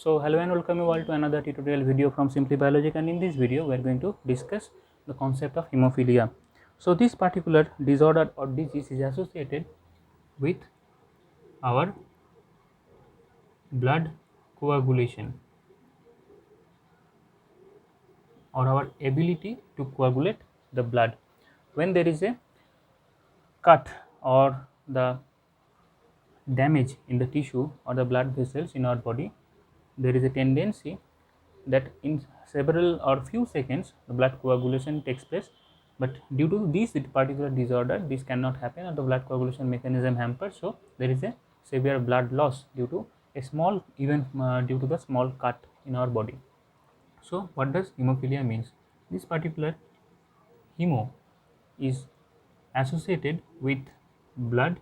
So hello and welcome you all to another tutorial video from Simply Biologic, and in this video we are going to discuss the concept of hemophilia. So this particular disorder or disease is associated with our blood coagulation or our ability to coagulate the blood. When there is a cut or the damage in the tissue or the blood vessels in our body, there is a tendency that in several or few seconds the blood coagulation takes place, but due to this particular disorder this cannot happen or the blood coagulation mechanism hampers. So there is a severe blood loss due to a small, even due to the small cut in our body. So what does hemophilia means? This particular hemo is associated with blood,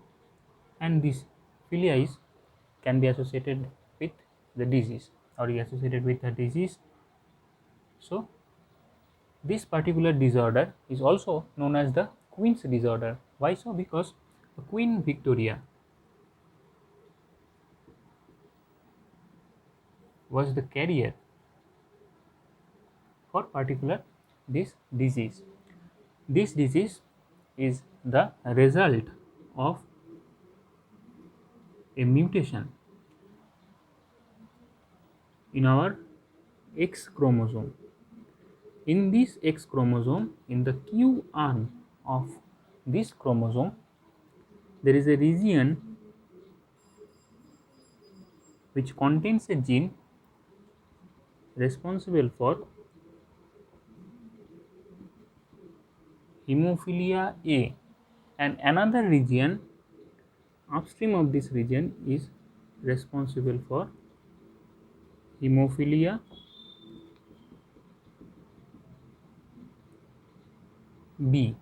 and this philia is can be associated with the disease or is associated with the disease. So this particular disorder is also known as the Queen's disorder. Why so? Because Queen Victoria was the carrier for particular this disease. This disease is the result of a mutation in our X chromosome. In this X chromosome, in the Q arm of this chromosome, there is a region which contains a gene responsible for hemophilia A, and another region upstream of this region is responsible for hemophilia B.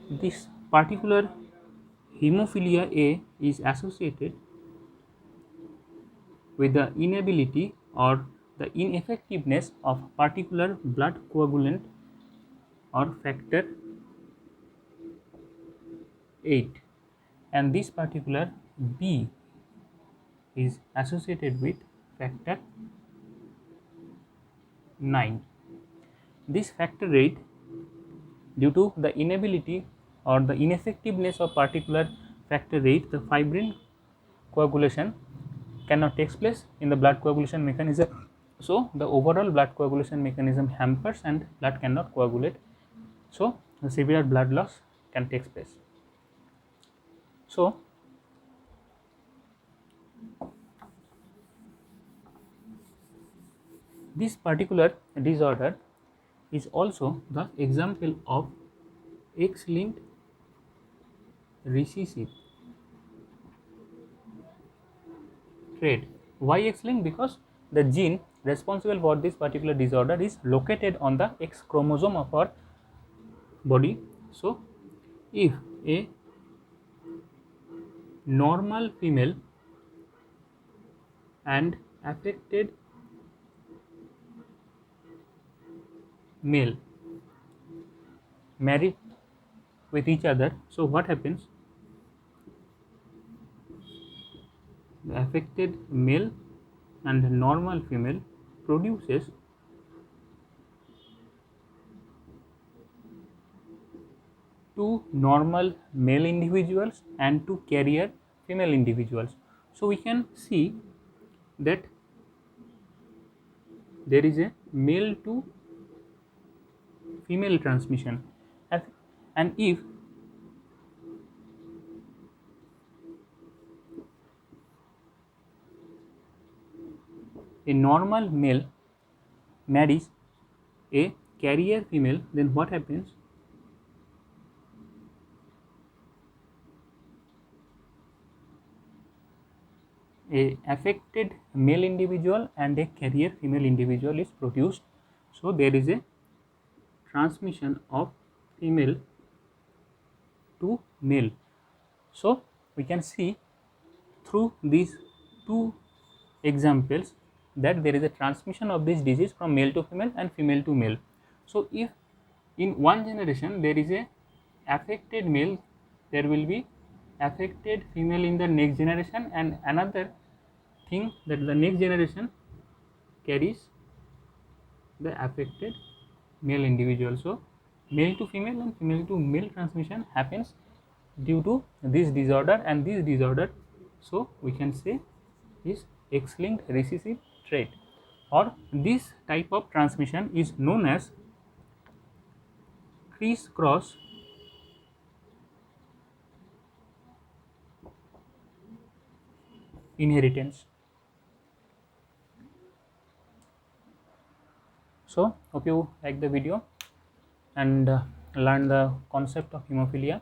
This particular hemophilia A is associated with the inability or the ineffectiveness of particular blood coagulant or factor 8, and this particular B is associated with factor 9. This factor 8, due to the inability or the ineffectiveness of particular factor 8, the fibrin coagulation cannot take place in the blood coagulation mechanism. So the overall blood coagulation mechanism hampers and blood cannot coagulate. So the severe blood loss can take place. So this particular disorder is also the example of X-linked recessive trait. Why X-linked? Because the gene responsible for this particular disorder is located on the X chromosome of our body. So if a normal female and affected male marry with each other, so what happens? The affected male and normal female produces two normal male individuals and two carrier female individuals. So we can see that there is a male to female transmission, and if a normal male marries a carrier female, then what happens? A affected male individual and a carrier female individual is produced. So there is a transmission of female to male. So we can see through these two examples that there is a transmission of this disease from male to female and female to male. So if in one generation there is a affected male, there will be affected female in the next generation, and another thing that the next generation carries the affected male individual. So male to female and female to male transmission happens due to this disorder, and this disorder, so we can say, is X-linked recessive trait, or this type of transmission is known as criss-cross inheritance. So hope you like the video and learn the concept of hemophilia.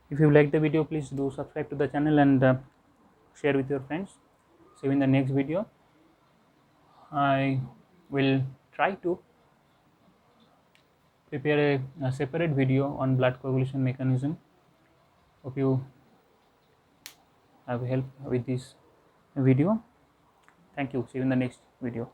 If you like the video, please do subscribe to the channel and share with your friends. See you in the next video. I will try to prepare a separate video on blood coagulation mechanism. Hope you have help with this video. Thank you. See you in the next video.